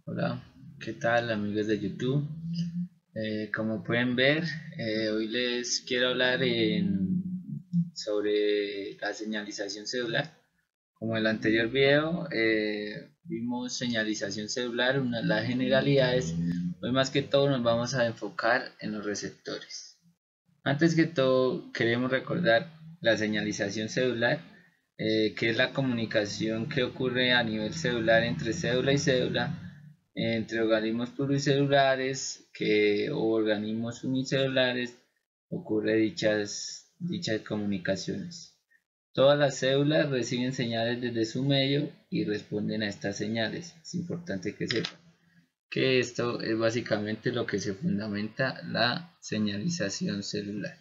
Hola, ¿qué tal amigos de YouTube? Como pueden ver, hoy les quiero hablar sobre la señalización celular. Como en el anterior video, vimos señalización celular, las generalidades. Hoy más que todo nos vamos a enfocar en los receptores. Antes que todo, queremos recordar la señalización celular, que es la comunicación que ocurre a nivel celular entre célula y célula, entre organismos pluricelulares o organismos unicelulares, ocurre dichas comunicaciones. Todas las células reciben señales desde su medio y responden a estas señales. Es importante que sepan que esto es básicamente lo que se fundamenta la señalización celular,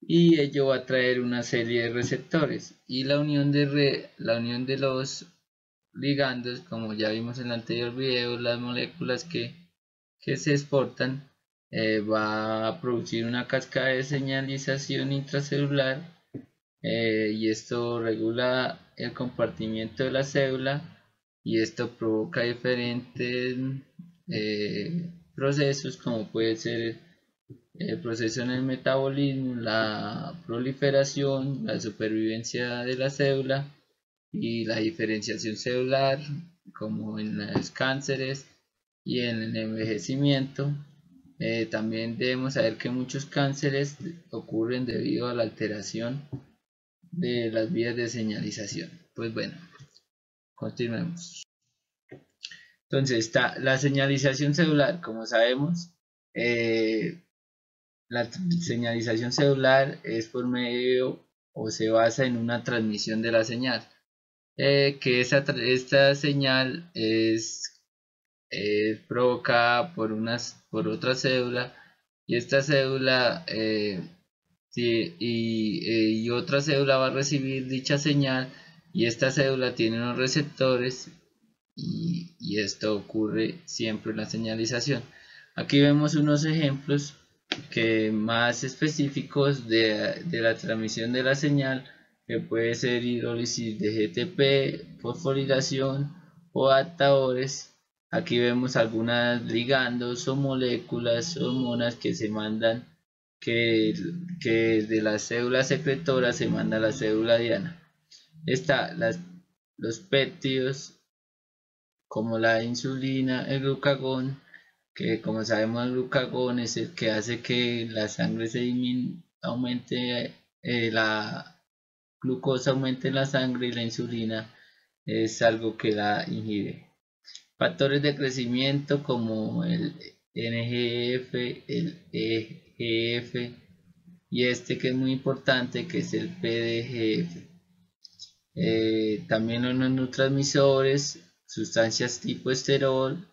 y ello va a traer una serie de receptores, y la unión de los ligandos, como ya vimos en el anterior video, las moléculas que se exportan, va a producir una cascada de señalización intracelular, y esto regula el compartimiento de la célula, y esto provoca diferentes procesos, como puede ser el proceso en el metabolismo, la proliferación, la supervivencia de la célula y la diferenciación celular, como en los cánceres y en el envejecimiento. También debemos saber que muchos cánceres ocurren debido a la alteración de las vías de señalización. Pues bueno, continuemos. Entonces está la señalización celular, como sabemos. La señalización celular es por medio o se basa en una transmisión de la señal, que esta señal es provocada por otra célula, y esta célula y otra célula va a recibir dicha señal, y esta célula tiene unos receptores, y esto ocurre siempre en la señalización. Aquí vemos unos ejemplos que más específicos de la transmisión de la señal, que puede ser hidrólisis de GTP, fosforilación o adaptadores. Aquí vemos algunas ligandos o moléculas, hormonas que se mandan, que de la célula secretora se manda a la célula diana. Está los péptidos, como la insulina, el glucagón, que como sabemos el glucagón es el que hace que la sangre aumente, la glucosa aumente en la sangre, y la insulina es algo que la inhibe. Factores de crecimiento como el NGF, el EGF, y este que es muy importante, que es el PDGF. También los neurotransmisores, sustancias tipo esterol,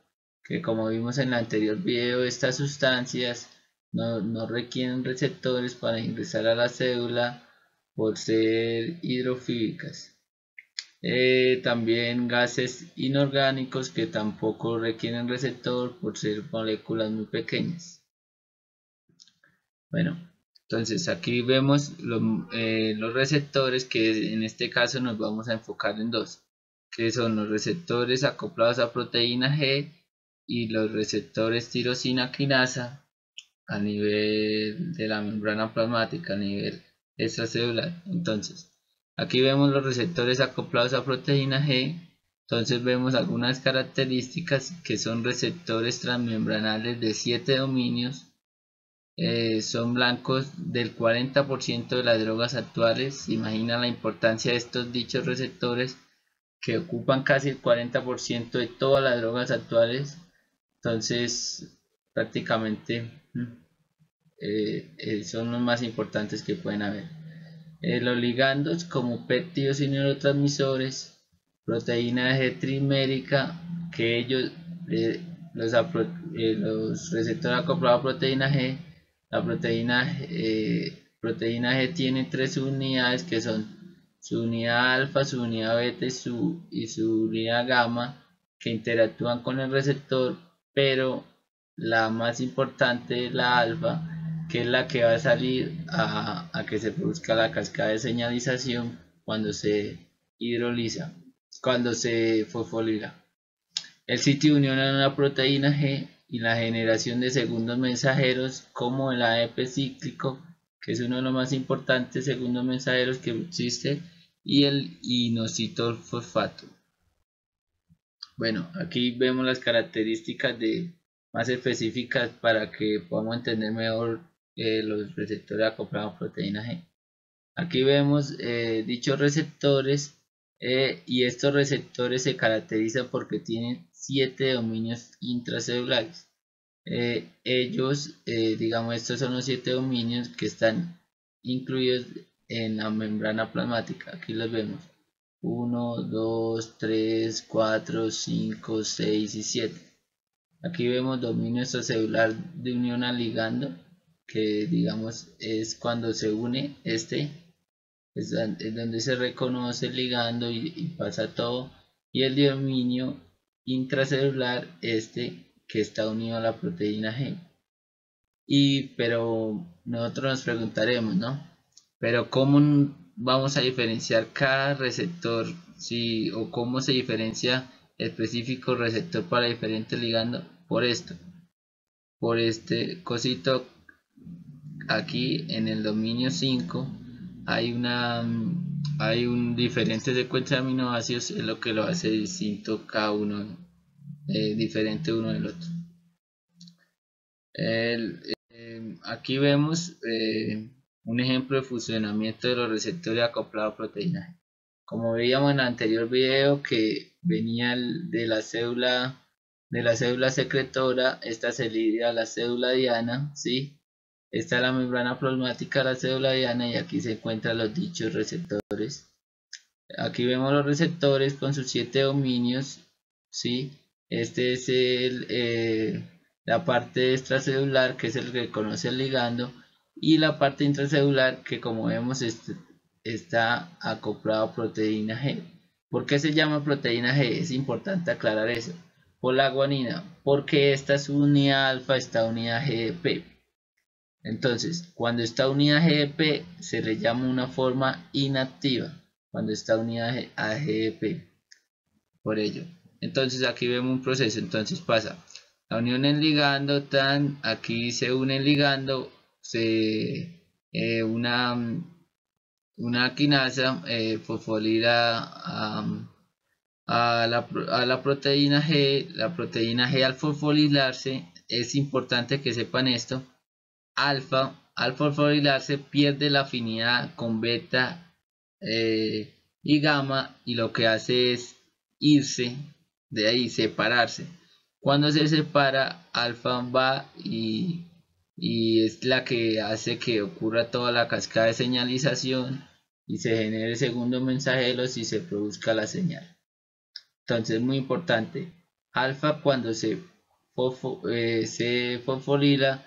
que como vimos en el anterior video, estas sustancias no requieren receptores para ingresar a la célula por ser hidrofílicas. También gases inorgánicos que tampoco requieren receptor por ser moléculas muy pequeñas. Bueno, entonces aquí vemos los receptores, que en este caso nos vamos a enfocar en dos, que son los receptores acoplados a proteína G y los receptores tirosina quinasa a nivel de la membrana plasmática, a nivel extracelular. Entonces, aquí vemos los receptores acoplados a proteína G. Entonces vemos algunas características, que son receptores transmembranales de 7 dominios. Son blancos del 40% de las drogas actuales. Se imagina la importancia de estos dichos receptores, que ocupan casi el 40% de todas las drogas actuales. Entonces, prácticamente son los más importantes que pueden haber. Los ligandos, como péptidos y neurotransmisores, proteína G trimérica, que ellos, los receptores acoplados a proteína G, la proteína G tiene tres unidades, que son su unidad alfa, su unidad beta y su unidad gamma, que interactúan con el receptor, pero la más importante es la alfa, que es la que va a salir a que se produzca la cascada de señalización cuando se hidroliza, cuando se fosforila. el sitio de unión a una proteína G y la generación de segundos mensajeros como el AEP cíclico, que es uno de los más importantes segundos mensajeros que existe, y el inositol fosfato. Bueno, aquí vemos las características más específicas para que podamos entender mejor los receptores acoplados a proteína G. Aquí vemos dichos receptores y estos receptores se caracterizan porque tienen 7 dominios intracelulares. Digamos, estos son los 7 dominios que están incluidos en la membrana plasmática. Aquí los vemos: 1, 2, 3, 4, 5, 6 y 7. Aquí vemos dominio extracelular de unión al ligando, que digamos es cuando se une es donde se reconoce el ligando y pasa todo, y el dominio intracelular que está unido a la proteína G. Pero nosotros nos preguntaremos, ¿no? Pero ¿cómo vamos a diferenciar cada receptor? ¿Sí? ¿O cómo se diferencia específico receptor para diferentes ligandos? Por este cosito aquí en el dominio 5 hay un diferente secuencia de aminoácidos, es lo que lo hace distinto cada uno, diferente uno del otro. Aquí vemos un ejemplo de funcionamiento de los receptores acoplados a proteína G. Como veíamos en el anterior video, que venía de la célula secretora, esta se liga a la célula diana, ¿sí? Esta es la membrana plasmática de la célula diana y aquí se encuentran los dichos receptores. Aquí vemos los receptores con sus 7 dominios, ¿sí? Este es la parte extracelular, que es el que conoce el ligando, y la parte intracelular, que como vemos está acoplado a proteína G. ¿Por qué se llama proteína G? Es importante aclarar eso. Por la guanina, porque esta es unida alfa, está unida a GDP. Entonces, cuando está unida a GDP se le llama una forma inactiva, cuando está unida a GDP. Por ello, entonces aquí vemos un proceso. Entonces pasa la unión en ligando, aquí se une el ligando, una quinasa fosfolila a la proteína G. La proteína G, al fosforilarse, es importante que sepan esto, alfa al fosforilarse pierde la afinidad con beta y gamma, y lo que hace es irse de ahí, separarse. Cuando se separa, alfa va y es la que hace que ocurra toda la cascada de señalización y se genere segundos mensajeros y se produzca la señal. Entonces, muy importante, alfa cuando se fosforila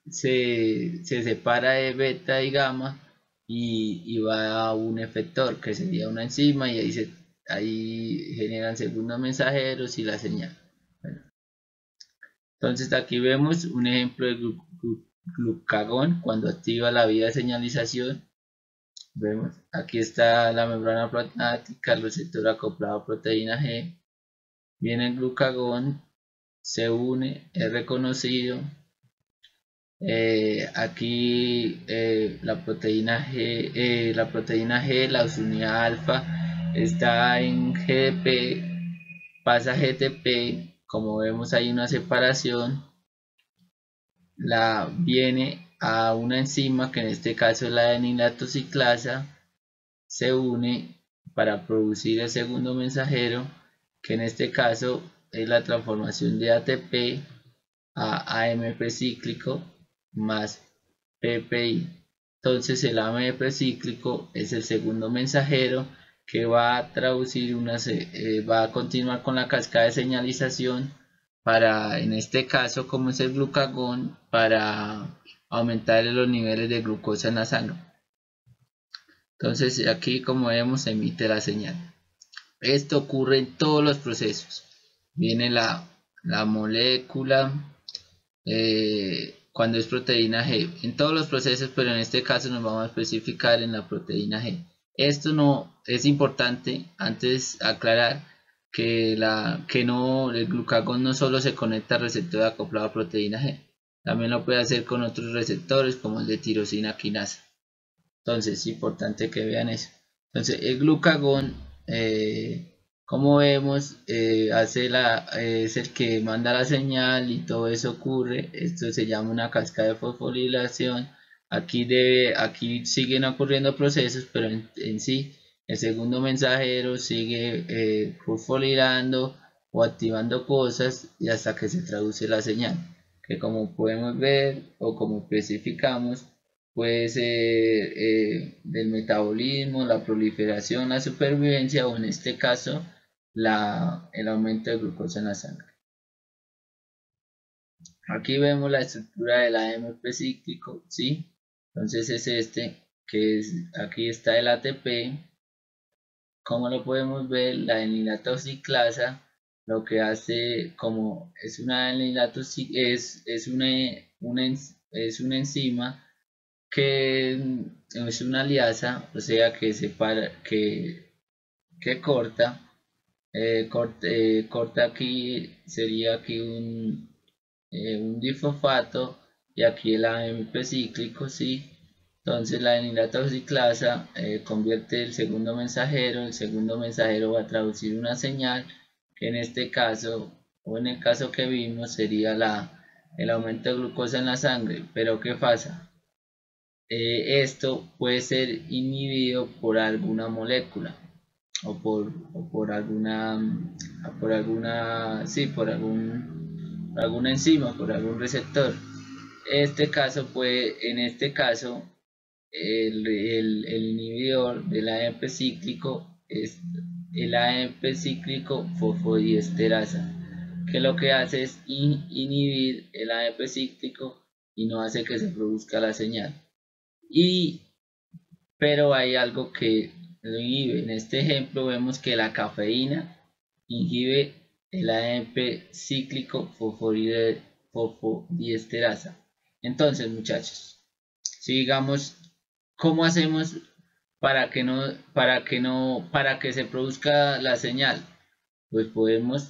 se separa de beta y gamma y va a un efector, que sería una enzima, y ahí generan segundos mensajeros y la señal. Bueno, entonces aquí vemos un ejemplo de glucagón cuando activa la vía de señalización. Vemos, aquí está la membrana plasmática, el receptor acoplado a proteína G. Viene el glucagón, se une, es reconocido. Aquí la proteína G, la unidad alfa está en GDP, pasa a GTP. Como vemos, hay una separación, viene a una enzima, que en este caso es la N-lactociclasa, se une para producir el segundo mensajero, que en este caso es la transformación de ATP a AMP cíclico más PPI. Entonces el AMP cíclico es el segundo mensajero que va a traducir va a continuar con la cascada de señalización para, en este caso, como es el glucagón, para aumentar los niveles de glucosa en la sangre. Entonces aquí, como vemos, se emite la señal. Esto ocurre en todos los procesos. Viene la molécula cuando es proteína G, en todos los procesos, pero en este caso nos vamos a especificar en la proteína G. Esto no es importante, antes aclarar, el glucagón no solo se conecta al receptor acoplado a proteína G, también lo puede hacer con otros receptores como el de tirosina quinasa. Entonces es importante que vean eso. Entonces el glucagón, como vemos, es el que manda la señal y todo eso ocurre. Esto se llama una cascada de fosforilación. Aquí siguen ocurriendo procesos, pero en sí el segundo mensajero sigue fosforilando o activando cosas y hasta que se traduce la señal, que como podemos ver o como especificamos, puede ser del metabolismo, la proliferación, la supervivencia o en este caso el aumento de glucosa en la sangre. Aquí vemos la estructura del AMP cíclico, ¿sí? Entonces es aquí está el ATP. Como lo podemos ver, la enilatociclasa lo que hace, como es una es una enzima que es una liasa, o sea que separa, que corta aquí, sería aquí un difosfato y aquí el AMP cíclico, ¿sí? Entonces la enilatociclasa convierte el segundo mensajero va a traducir una señal que en este caso, o en el caso que vimos, sería el aumento de glucosa en la sangre. Pero ¿qué pasa? Esto puede ser inhibido por alguna molécula o por alguna enzima, por algún receptor. En este caso, el inhibidor del AMP cíclico es el AMP cíclico fosfodiesterasa, que lo que hace es inhibir el AMP cíclico y no hace que se produzca la señal. Pero hay algo que lo inhibe. En este ejemplo vemos que la cafeína inhibe el AMP cíclico fosfodiesterasa. Entonces, muchachos, sigamos. ¿Cómo hacemos para que se produzca la señal? Pues podemos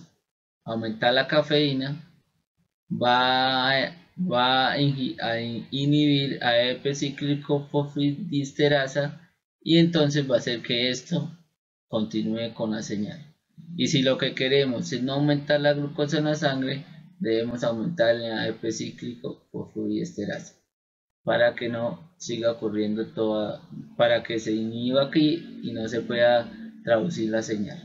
aumentar la cafeína, va a inhibir AMP cíclico fosfodiesterasa y entonces va a hacer que esto continúe con la señal. Y si lo que queremos es no aumentar la glucosa en la sangre, debemos aumentar el AMP cíclico fosfodiesterasa para que no siga ocurriendo para que se inhiba aquí y no se pueda traducir la señal.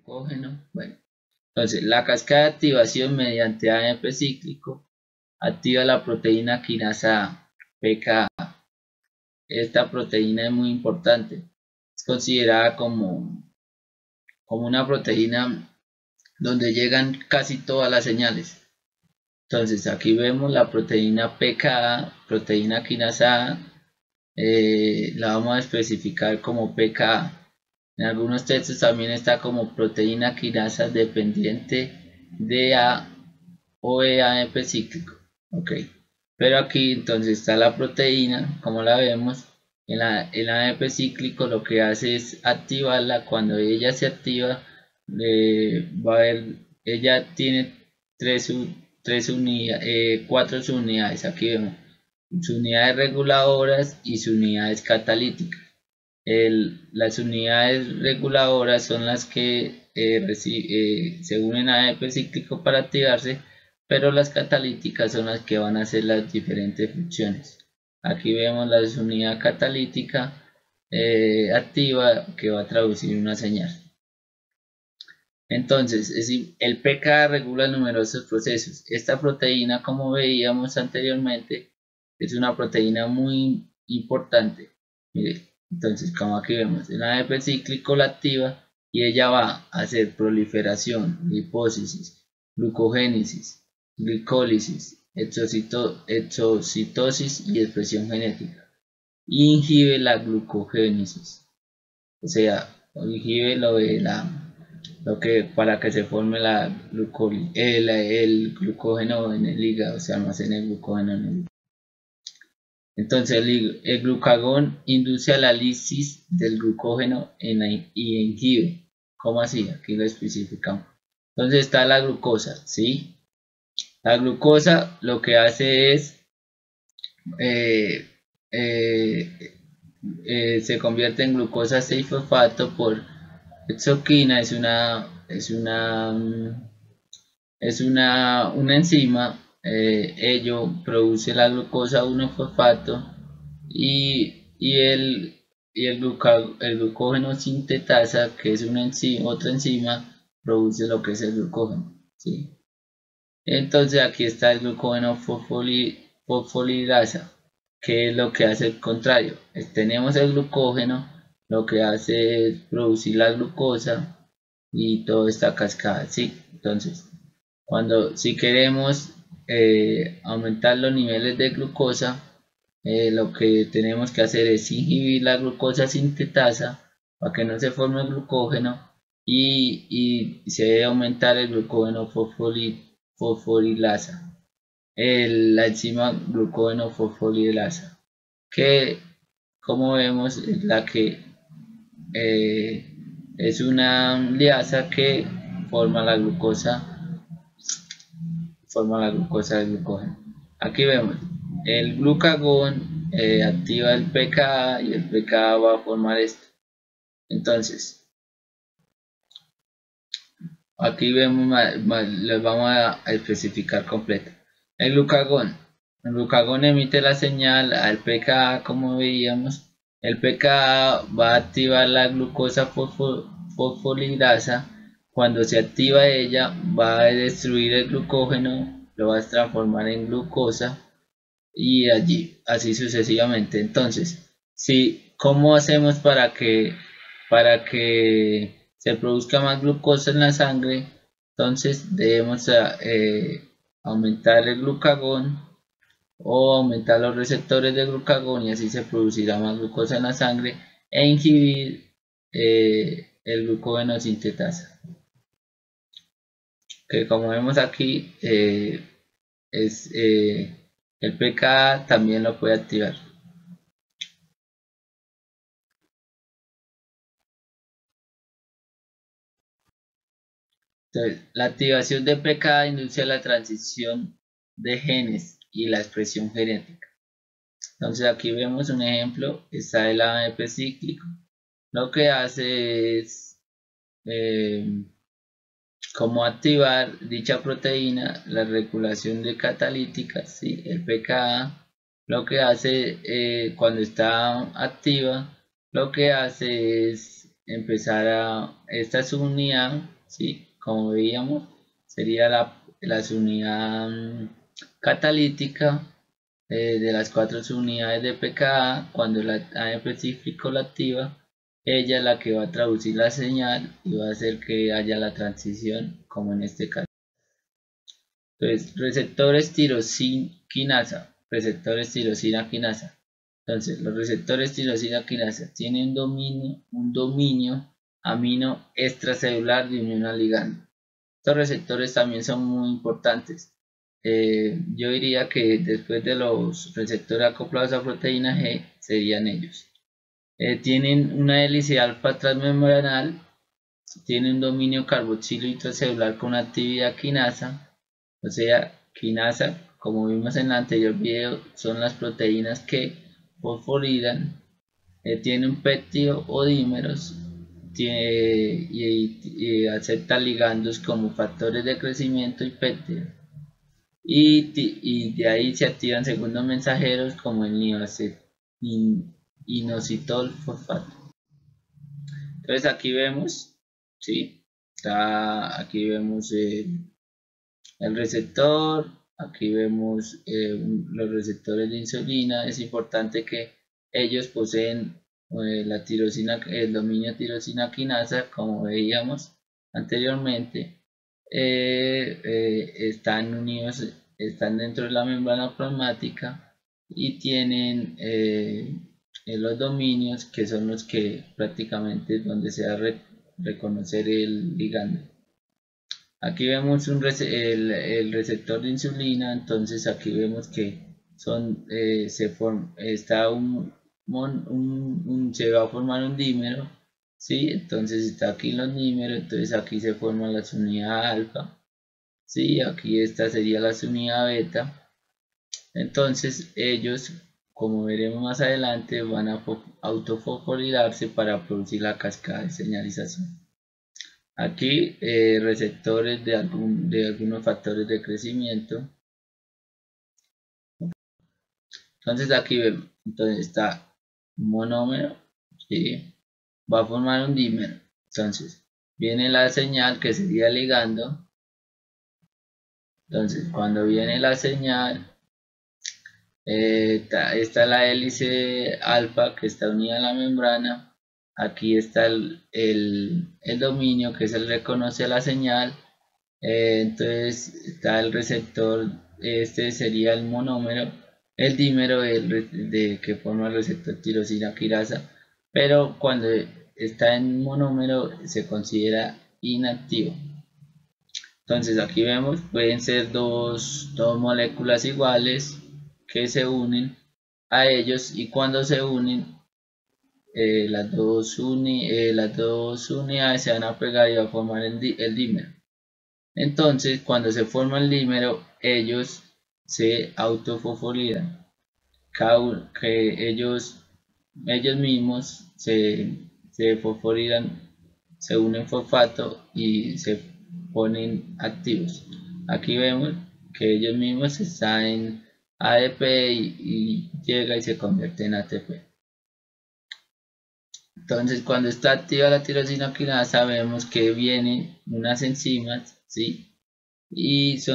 Bueno, entonces la cascada de activación mediante AMP cíclico activa la proteína quinasa A, PKA. Esta proteína es muy importante, es considerada como una proteína donde llegan casi todas las señales. Entonces aquí vemos la proteína PKA, proteína quinasa A, la vamos a especificar como PKA. En algunos textos también está como proteína quinasa dependiente de A o de AMP cíclico. Ok, pero aquí entonces está la proteína, como la vemos. El AMP cíclico lo que hace es activarla. Cuando ella se activa, ella tiene cuatro subunidades. Aquí vemos sus unidades reguladoras y sus unidades catalíticas. Las unidades reguladoras son las que se unen a ADP cíclico para activarse, pero las catalíticas son las que van a hacer las diferentes funciones. Aquí vemos la desunidad catalítica activa que va a traducir una señal. Entonces, el pKa regula numerosos procesos. Esta proteína, como veíamos anteriormente, es una proteína muy importante. Mire, entonces, como aquí vemos, el ADP cíclico la activa y ella va a hacer proliferación, lipólisis, glucogénesis, glicólisis, exocitosis y expresión genética. Y inhibe la glucogénesis, o sea, inhibe para que se forme el glucógeno en el hígado, se almacena el glucógeno en el hígado. Entonces el glucagón induce a la lisis del glucógeno y inhibe. ¿Cómo así? Aquí lo especificamos. Entonces está la glucosa, ¿sí? La glucosa lo que hace es se convierte en glucosa 6-fosfato por exoquina, es una enzima. Ello produce la glucosa 1-fosfato y el glucógeno sintetasa, que es otra enzima, produce lo que es el glucógeno, ¿sí? Entonces aquí está el glucógeno fosfolidasa, que es lo que hace el contrario. Tenemos el glucógeno, lo que hace es producir la glucosa y toda esta cascada, ¿sí? Entonces, si queremos aumentar los niveles de glucosa, lo que tenemos que hacer es inhibir la glucosa sintetasa para que no se forme el glucógeno y se debe aumentar el glucógeno fosforilasa, la enzima glucógeno fosforilasa, que como vemos es la que es una liasa que forma la glucosa del glucógeno. Aquí vemos el glucagón activa el pKa y el pKa va a formar esto. Entonces aquí vemos, les vamos a especificar completo. El glucagón emite la señal al pKa, como veíamos. El pKa va a activar la glucosa fosfolidasa. Cuando se activa ella, va a destruir el glucógeno, lo va a transformar en glucosa y así sucesivamente. Entonces, ¿cómo hacemos para que se produzca más glucosa en la sangre? Entonces debemos aumentar el glucagón o aumentar los receptores de glucagón y así se producirá más glucosa en la sangre e inhibir el glucógeno sintetasa, que como vemos aquí el pKa también lo puede activar. Entonces, la activación de pKa induce la transición de genes y la expresión genética. Entonces aquí vemos un ejemplo, está el ADP cíclico. Lo que hace es cómo activar dicha proteína, la regulación de catalíticas, ¿sí? El pKa lo que hace cuando está activa, lo que hace es empezar esta subunidad, ¿sí? Como veíamos, sería la subunidad catalítica de las 4 subunidades de pKa. Cuando la ADP cíclico la activa, ella es la que va a traducir la señal y va a hacer que haya la transición, como en este caso. Entonces, receptores tirosina quinasa. Entonces, los receptores tirosina quinasa tienen un dominio amino extracelular de unión al ligando. Estos receptores también son muy importantes. Yo diría que después de los receptores acoplados a proteína G serían ellos. Tienen una hélice alfa transmembranal, tienen un dominio carboxilo intracelular con actividad quinasa, o sea, quinasa, como vimos en el anterior video, son las proteínas que fosforilan. Tiene un péptido o dímeros, y acepta ligandos como factores de crecimiento y péptidos. Y de ahí se activan segundos mensajeros como el inositol fosfato. Entonces aquí vemos, ¿sí? Aquí vemos el receptor, aquí vemos los receptores de insulina. Es importante que ellos poseen la tirosina, el dominio tirosina quinasa, como veíamos anteriormente. Están unidos, están dentro de la membrana plasmática y tienen los dominios, que son los que prácticamente donde se va a reconocer el ligando. Aquí vemos el receptor de insulina. Entonces aquí vemos que son se va a formar un dímero, ¿sí? Entonces está aquí los dímeros, entonces aquí se forman las unidades alfa, ¿sí? Aquí esta sería la unidad beta. Entonces ellos, como veremos más adelante, van a autofosforilarse para producir la cascada de señalización. Aquí receptores de algunos factores de crecimiento. Entonces aquí vemos, entonces está un monómero, ¿sí? Va a formar un dímero. Entonces viene la señal, que sería ligando. Entonces cuando viene la señal, está la hélice alfa, que está unida a la membrana. Aquí está el dominio, que es el reconoce la señal. Entonces está el receptor, este sería el monómero, el dímero que forma el receptor tirosina quinasa, pero cuando está en monómero se considera inactivo. Entonces aquí vemos, pueden ser dos moléculas iguales que se unen a ellos, y cuando se unen las dos unidades se van a pegar y va a formar el dímero. Entonces cuando se forma el dímero, ellos se autofosforilan, que ellos mismos se fosforilan, se unen fosfato y se ponen activos. Aquí vemos que ellos mismos están en ADP y llega y se convierte en ATP. Entonces cuando está activa la tirosina quinasa, sabemos que vienen unas enzimas, ¿sí? Y se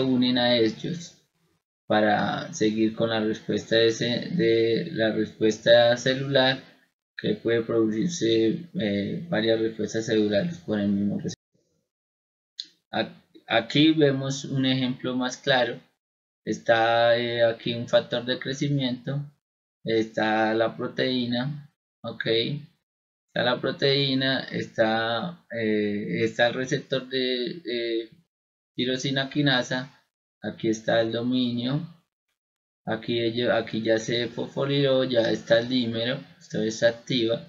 unen a ellos para seguir con la respuesta de la respuesta celular, que puede producirse varias respuestas celulares por el mismo receptor. Aquí vemos un ejemplo más claro. Está aquí un factor de crecimiento, está la proteína, ok, está la proteína, está el receptor de tirosina quinasa, aquí está el dominio, aquí ya se fosforiló, ya está el dímero, esto es activa.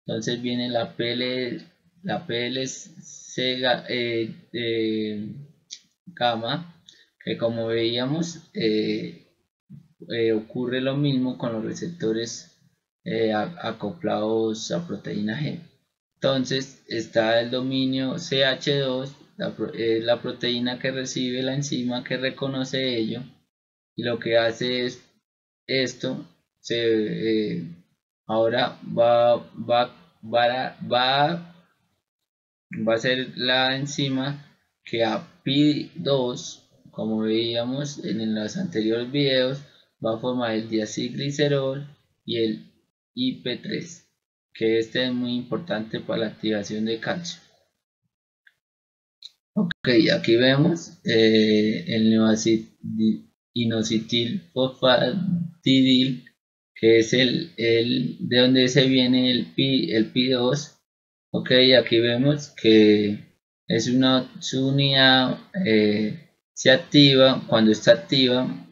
Entonces viene la PLC gamma, que como veíamos ocurre lo mismo con los receptores acoplados a proteína G. Entonces está el dominio CH2, la proteína que recibe la enzima que reconoce ello, y lo que hace es esto, ahora va a ser la enzima que a PI2, como veíamos en los anteriores videos, va a formar el diacilglicerol y el IP3, que este es muy importante para la activación de calcio. Ok, aquí vemos el inositol fosfatidil, que es de donde se viene el PI2. Ok, aquí vemos que es su unidad, se activa. Cuando está activa,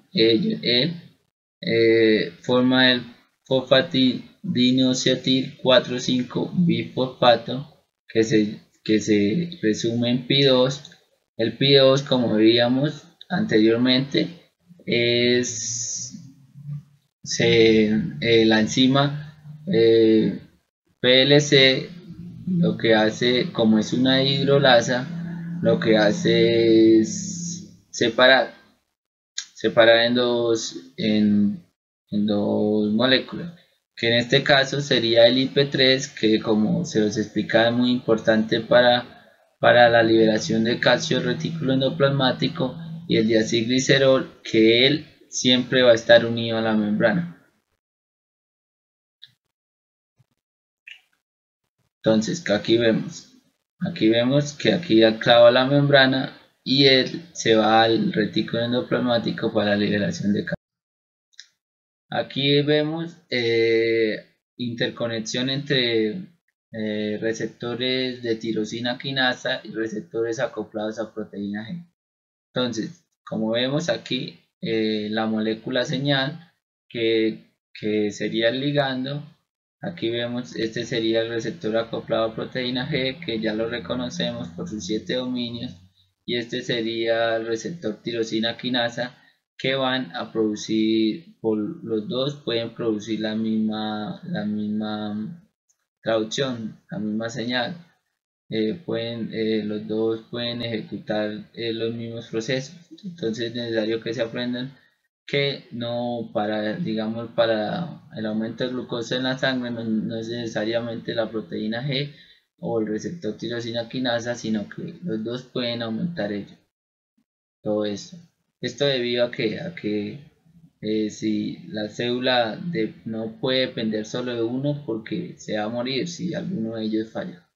forma el fosfatidinocetil 4,5-bifosfato, que se resume en PI2. El PI2, como veíamos anteriormente, es la enzima PLC lo que hace, como es una hidrolasa, lo que hace es separar en dos moléculas, que en este caso sería el IP3, que como se los explicaba es muy importante para la liberación de calcio retículo endoplasmático, y el diacilglicerol, que él siempre va a estar unido a la membrana. Entonces, que aquí vemos que aquí clava la membrana y él se va al retículo endoplasmático para la liberación de calcio. Aquí vemos interconexión entre receptores de tirosina quinasa y receptores acoplados a proteína G. Entonces, como vemos aquí, la molécula señal que sería el ligando, aquí vemos, este sería el receptor acoplado a proteína G, que ya lo reconocemos por sus 7 dominios, y este sería el receptor tirosina quinasa, que van a producir, por los dos pueden producir la misma traducción, la misma señal. Los dos pueden ejecutar los mismos procesos. Entonces es necesario que se aprendan que no para, digamos, para el aumento de glucosa en la sangre no es necesariamente la proteína G o el receptor tirosina quinasa, sino que los dos pueden aumentar ello. Todo esto debido a que si la célula no puede depender solo de uno, porque se va a morir si alguno de ellos falla.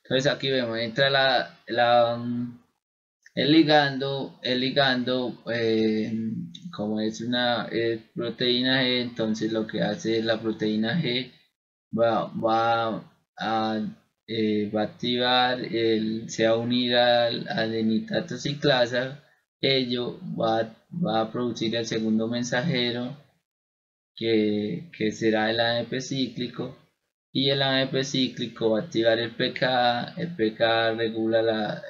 Entonces aquí vemos, entra el ligando, como es una proteína G, entonces lo que hace la proteína G va a activar, se va a unir al adenitato ciclasa. Ello va a producir el segundo mensajero, que será el AMP cíclico, y el AMP cíclico va a activar el pKa. El pKa regula la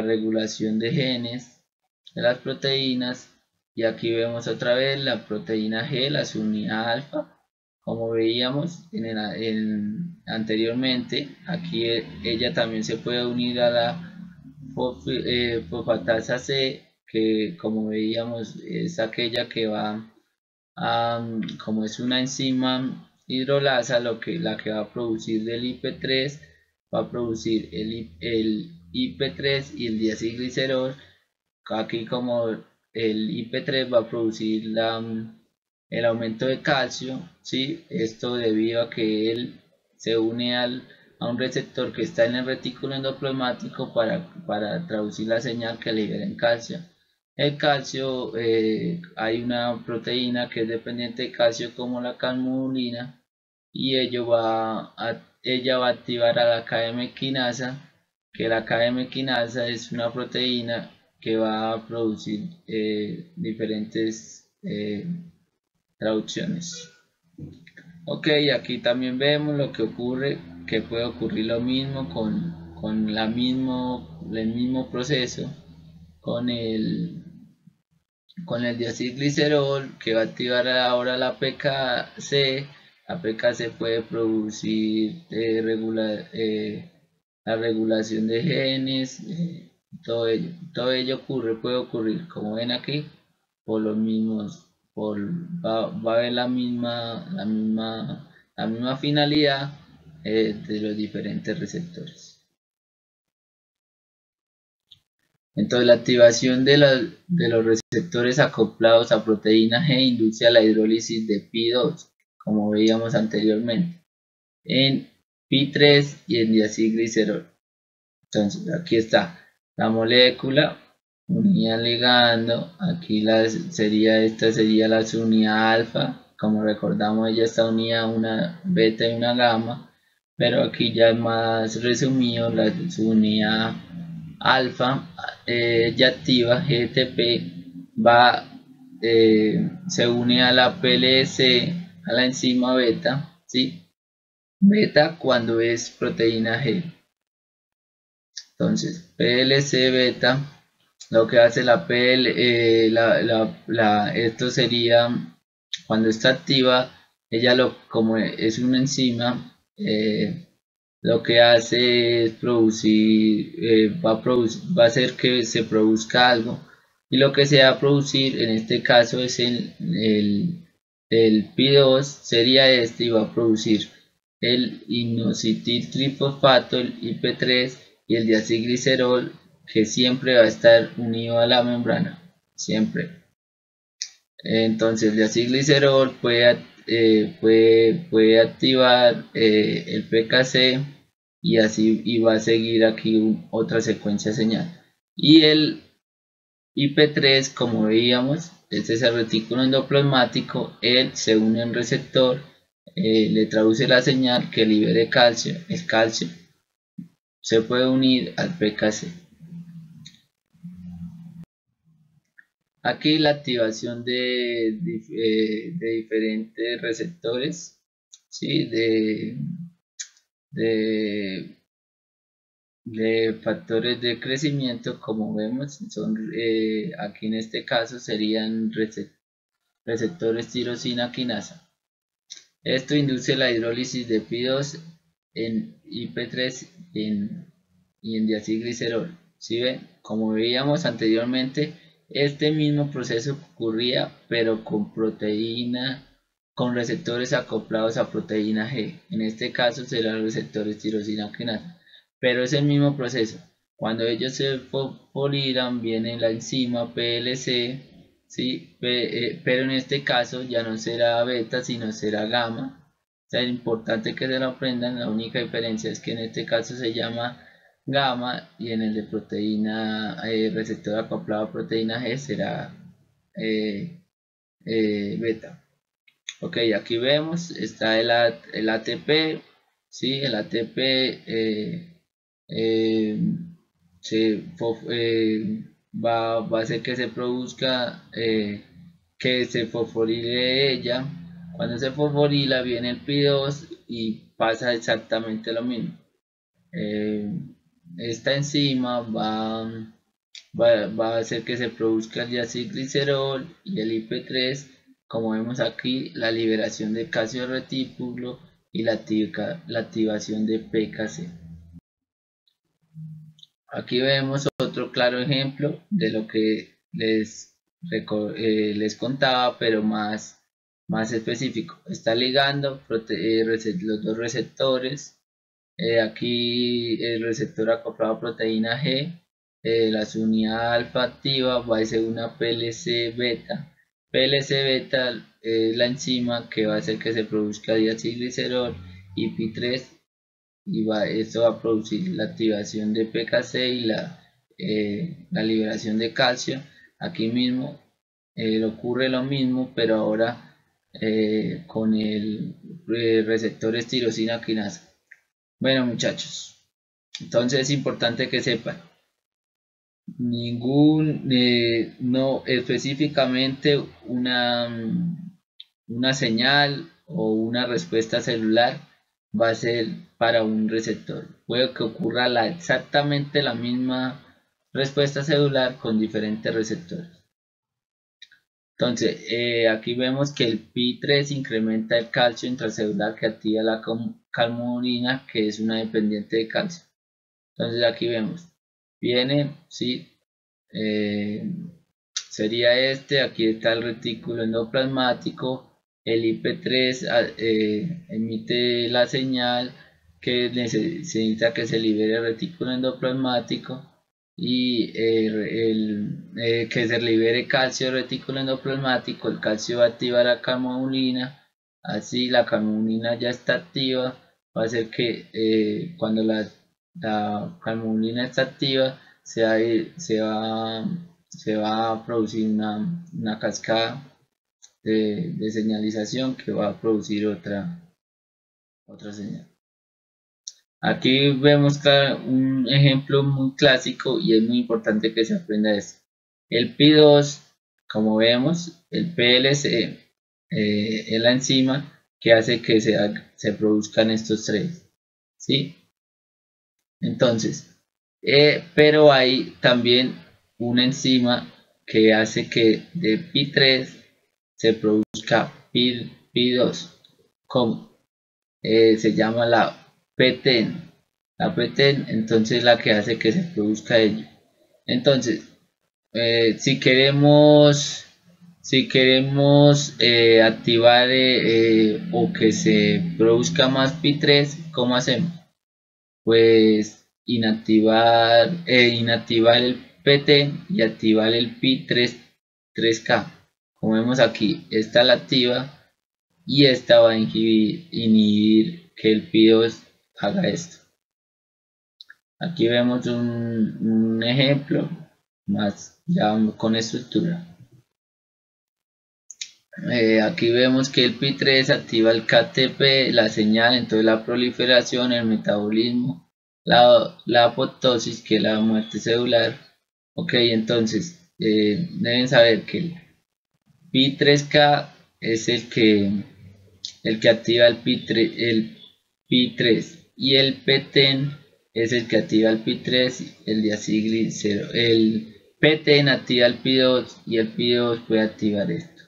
regulación de genes de las proteínas, y aquí vemos otra vez la proteína G, la subunidad alfa, como veíamos anteriormente. Aquí ella también se puede unir a la fosfatasa C, que como veíamos es aquella que va como es una enzima hidrolasa, la que va a producir del IP3, va a producir el IP3 y el diacilglicerol. Aquí, como el IP3 va a producir el aumento de calcio, ¿sí? Esto debido a que él se une a un receptor que está en el retículo endoplasmático para traducir la señal que liberen calcio. El calcio, hay una proteína que es dependiente de calcio, como la calmodulina, y ella va a activar a la KM quinasa, que la KM quinasa es una proteína que va a producir diferentes traducciones. Ok, aquí también vemos lo que ocurre, que puede ocurrir lo mismo con el mismo proceso con el diacilglicerol, que va a activar ahora la PKC. La PKC puede producir la regulación de genes, todo ello puede ocurrir, como ven aquí, por los mismos, va a haber la misma finalidad de los diferentes receptores. Entonces, la activación de los receptores acoplados a proteína G induce a la hidrólisis de Pi2, como veíamos anteriormente, en Pi3 y en diacilglicerol. Entonces, aquí está la molécula unida al ligando. Aquí esta sería la subunidad alfa. Como recordamos, ella está unida a una beta y una gamma, pero aquí ya es más resumido. La subunidad alfa ya activa GTP, se une a la PLC, a la enzima beta, ¿sí? Beta cuando es proteína G. Entonces, PLC beta, lo que hace la esto sería, cuando está activa, ella como es una enzima, lo que hace es producir, va a hacer que se produzca algo, y lo que se va a producir en este caso es el Pi2 sería este, y va a producir el inositol trifosfato, el IP3 y el diacilglicerol, que siempre va a estar unido a la membrana, siempre. Entonces el diacilglicerol puede activar el PKC, y así va a seguir aquí otra secuencia señal. Y el IP3, como veíamos, este es el retículo endoplasmático, él se une a un receptor, le traduce la señal que libere calcio. El calcio se puede unir al PKC. Aquí la activación de diferentes receptores, ¿sí? de, de factores de crecimiento, como vemos, son aquí en este caso serían receptores tirosina quinasa. Esto induce la hidrólisis de Pi2 en IP3 y en diacilglicerol. ¿Sí ven? Como veíamos anteriormente, este mismo proceso ocurría, pero con proteína, con receptores acoplados a proteína G. En este caso serán receptores tirosina quinasa. Pero es el mismo proceso. Cuando ellos se fosforilan, viene la enzima PLC. ¿Sí? Pero en este caso ya no será beta, sino será gamma. O sea, es importante que se lo aprendan. La única diferencia es que en este caso se llama gamma, y en el de proteína, receptor acoplado a proteína G, será beta. Ok, aquí vemos, está el ATP, ¿sí? El ATP va a hacer que se produzca, que se fosforile ella. Cuando se fosforila viene el Pi2 y pasa exactamente lo mismo. Esta enzima va a hacer que se produzca el diacilglicerol y el IP3, como vemos aquí, la liberación de calcio retículo y la activación de PKC. Aquí vemos otro claro ejemplo de lo que les contaba, pero más específico. Está ligando los dos receptores. Aquí el receptor acoplado a proteína G, la unidad alfa activa va a ser una PLC beta. PLC beta es la enzima que va a hacer que se produzca diacilglicerol y Pi3, y esto va a producir la activación de PKC y la liberación de calcio. Aquí mismo ocurre lo mismo, pero ahora con el receptor tirosina quinasa. Bueno, muchachos, entonces es importante que sepan, no específicamente una señal o una respuesta celular va a ser para un receptor. Puede que ocurra exactamente la misma respuesta celular con diferentes receptores. Entonces, aquí vemos que el Pi3 incrementa el calcio intracelular que activa la calmodulina, que es una dependiente de calcio. Entonces aquí vemos, viene, sí, sería este, aquí está el retículo endoplasmático, el IP3 emite la señal que necesita que se libere el retículo endoplasmático, y que se libere calcio del retículo endoplasmático. El calcio va a activar la calmodulina, así la calmodulina ya está activa, va a hacer que cuando la calmodulina está activa se va a producir una cascada de señalización que va a producir otra señal. Aquí vemos un ejemplo muy clásico, y es muy importante que se aprenda esto. El Pi2, como vemos, el PLC es la enzima que hace que se produzcan estos tres, ¿sí? Entonces, pero hay también una enzima que hace que de Pi3 se produzca Pi2. ¿Cómo? se llama la PTEN. La PTEN, entonces, la que hace que se produzca ello. Entonces, si queremos activar o que se produzca más pi3, ¿cómo hacemos? Pues inactivar el PT y activar el pi3K. Como vemos aquí, esta la activa y esta va a inhibir que el pi2 haga esto. Aquí vemos un ejemplo más ya con estructura. Aquí vemos que el pi3 activa el KTP, la señal, entonces la proliferación, el metabolismo, la apoptosis, que es la muerte celular. Ok, entonces deben saber que el pi3K es el que activa el pi3 y el PTEN es el que activa el pi3, el diaciclígero. El PTEN activa el pi2 y el pi2 puede activar esto.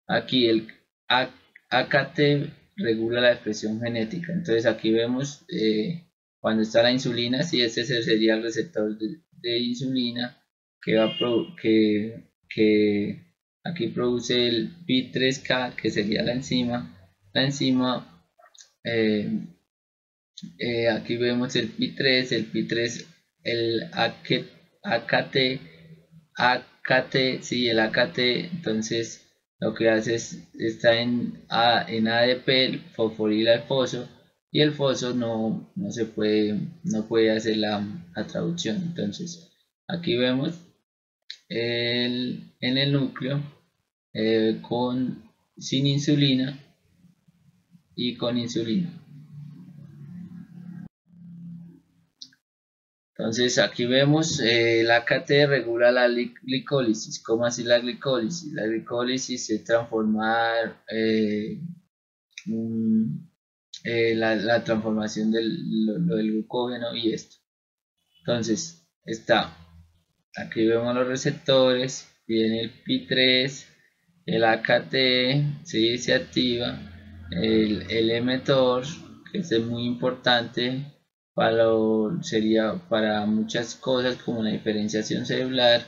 Aquí el AKT regula la expresión genética. Entonces aquí vemos cuando está la insulina, si ese sería el receptor de insulina que aquí produce el pi3K, que sería la enzima. Aquí vemos el pi3, el AKT, sí, el AKT, entonces lo que hace está en ADP, el fosforil al foso, y el foso no puede hacer la traducción. Entonces aquí vemos en el núcleo sin insulina y con insulina. Entonces aquí vemos la AKT regula la glicólisis. ¿Cómo así la glicólisis? La glicólisis es transformar la transformación del glucógeno y esto. Entonces aquí vemos los receptores, viene el pi3, el AKT, ¿sí? Se activa, el emetor, que es muy importante sería para muchas cosas como la diferenciación celular.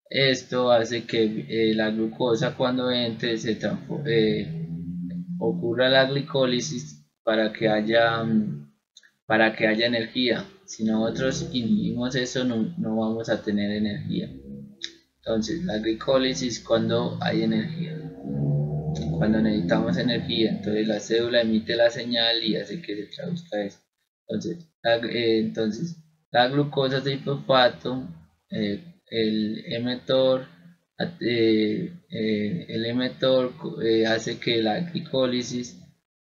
Esto hace que la glucosa cuando entre ocurra la glicólisis para que haya energía. Si nosotros inhibimos eso, no vamos a tener energía. Entonces la glicólisis cuando hay energía, cuando necesitamos energía, entonces la célula emite la señal y hace que se traduzca eso. Entonces la glucosa de fosfato, el emetor hace que la glicólisis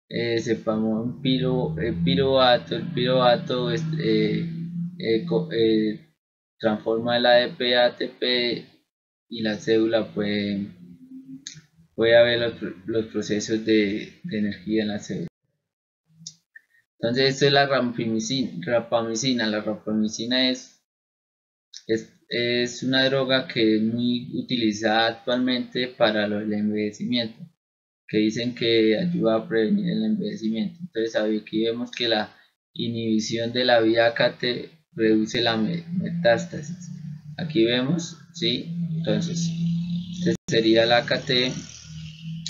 se forma un piruvato. El piruvato transforma el ADP a ATP y la célula puede haber los procesos de energía en la célula. Entonces esto es la rapamicina. La rapamicina es una droga que es muy utilizada actualmente para el envejecimiento, que dicen que ayuda a prevenir el envejecimiento. Entonces aquí vemos que la inhibición de la vía AKT reduce la metástasis. Aquí vemos, ¿sí? Entonces este sería la AKT.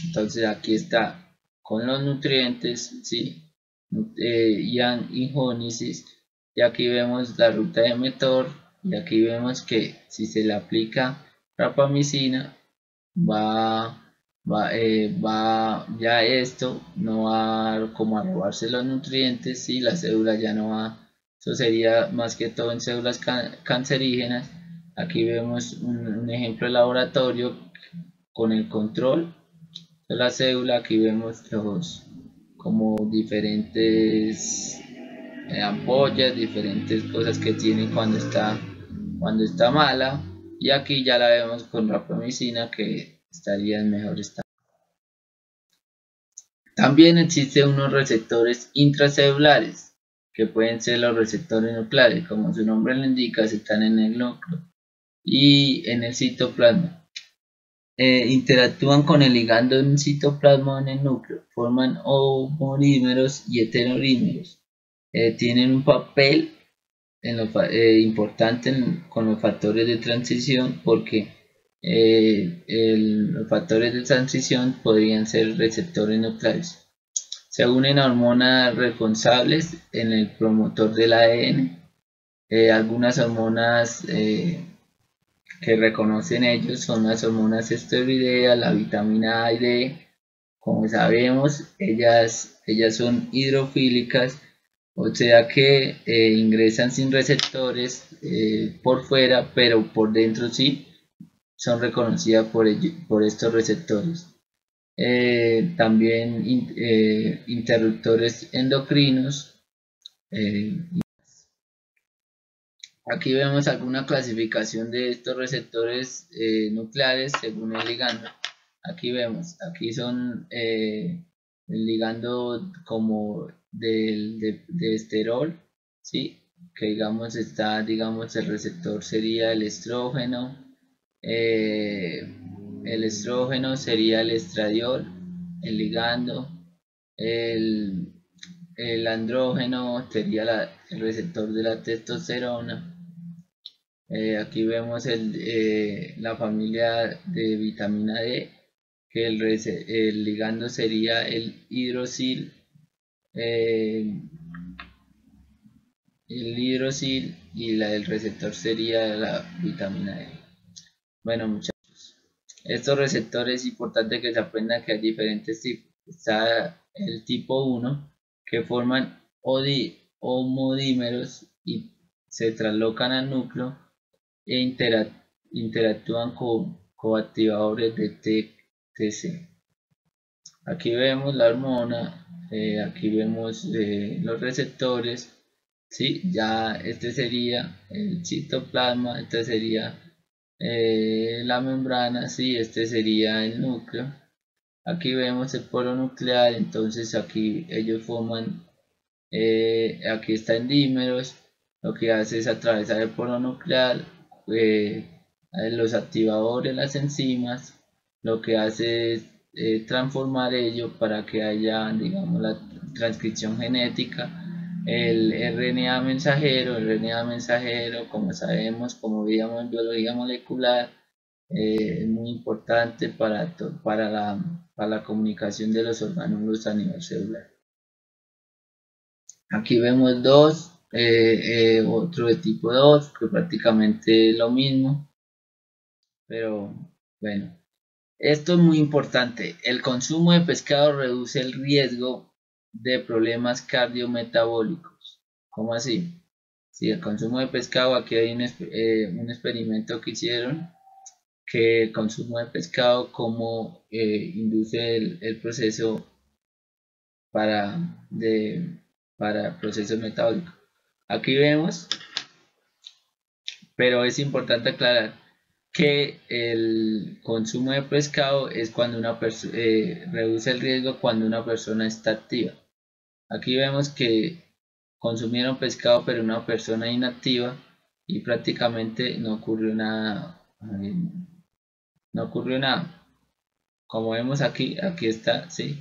Entonces aquí está con los nutrientes, ¿sí? Iónisis, y aquí vemos la ruta de emetor, y aquí vemos que si se le aplica rapamicina ya esto no va como a robarse los nutrientes, y la célula ya no va. Eso sería más que todo en células cancerígenas. Aquí vemos un ejemplo de laboratorio con el control de la célula. Aquí vemos como diferentes ampollas, diferentes cosas que tiene cuando está mala, y aquí ya la vemos con rapamicina que estaría en mejor estado. También existen unos receptores intracelulares que pueden ser los receptores nucleares, como su nombre lo indica, están en el núcleo y en el citoplasma. interactúan con el ligando en un citoplasma en el núcleo, forman homodímeros y heterodímeros. Tienen un papel importante con los factores de transición, porque los factores de transición podrían ser receptores nucleares. Se unen a hormonas responsables en el promotor del ADN. Algunas hormonas que reconocen ellos son las hormonas esteroideas, la vitamina A y D. Como sabemos, ellas son hidrofílicas, o sea que ingresan sin receptores por fuera, pero por dentro sí son reconocidas por estos receptores. También interruptores endocrinos. Aquí vemos alguna clasificación de estos receptores nucleares según el ligando. Aquí vemos, aquí son el ligando como de esterol, ¿sí? Que digamos está, digamos el receptor sería el estrógeno sería el estradiol, el ligando, el andrógeno sería el receptor de la testosterona. Aquí vemos la familia de vitamina D, que el ligando sería el hidroxil, y el receptor sería la vitamina D. Bueno, muchachos, estos receptores es importante que se aprenda que hay diferentes tipos. Está el tipo 1, que forman homodímeros y se traslocan al núcleo e interactúan con coactivadores de TC. Aquí vemos la hormona, aquí vemos los receptores, ¿sí? Ya este sería el citoplasma, este sería la membrana, ¿sí? Este sería el núcleo. Aquí vemos el polo nuclear, entonces aquí ellos forman, aquí están dímeros, lo que hace es atravesar el polo nuclear, los activadores, las enzimas, lo que hace es transformar ello para que haya, digamos, la transcripción genética. El RNA mensajero, como sabemos, como veíamos en biología molecular, es muy importante para la comunicación de los orgánulos a nivel celular. Aquí vemos otro de tipo 2, que prácticamente es lo mismo, pero bueno. Esto es muy importante. El consumo de pescado reduce el riesgo de problemas cardiometabólicos. ¿Cómo así? Si el consumo de pescado, aquí hay un experimento que hicieron, que el consumo de pescado como induce el proceso para procesos metabólicos. Aquí vemos, pero es importante aclarar que el consumo de pescado es cuando una persona reduce el riesgo cuando una persona está activa. Aquí vemos que consumieron pescado pero una persona inactiva y prácticamente no ocurrió nada. No ocurrió nada. Como vemos aquí está, sí.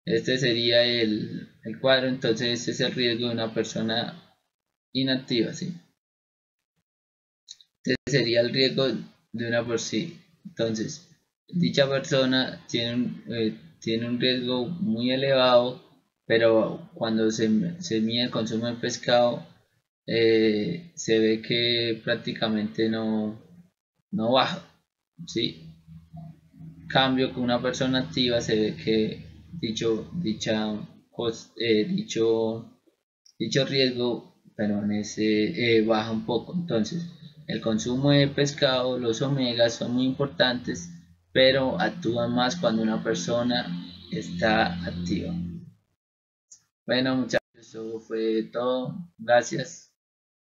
Este sería el cuadro, entonces este es el riesgo de una persona inactiva, sí. Este sería el riesgo de una por sí. Entonces, dicha persona tiene un riesgo muy elevado, pero cuando se mide el consumo de pescado, se ve que prácticamente no baja, ¿sí? Cambio con una persona activa se ve que dicho riesgo permanece baja un poco. Entonces el consumo de pescado, los omegas son muy importantes, pero actúan más cuando una persona está activa. Bueno, muchachos, eso fue todo. Gracias.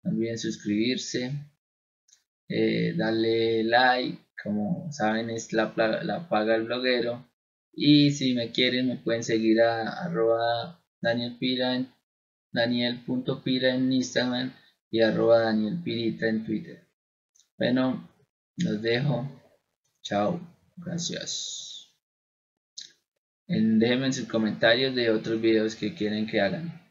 No olviden suscribirse, darle like, como saben es la paga del bloguero. Y si me quieren me pueden seguir a Daniel.Pira en Instagram y @DanielPirita en Twitter. Bueno, los dejo. Chao. Gracias. Déjenme en sus comentarios de otros videos que quieren que hagan.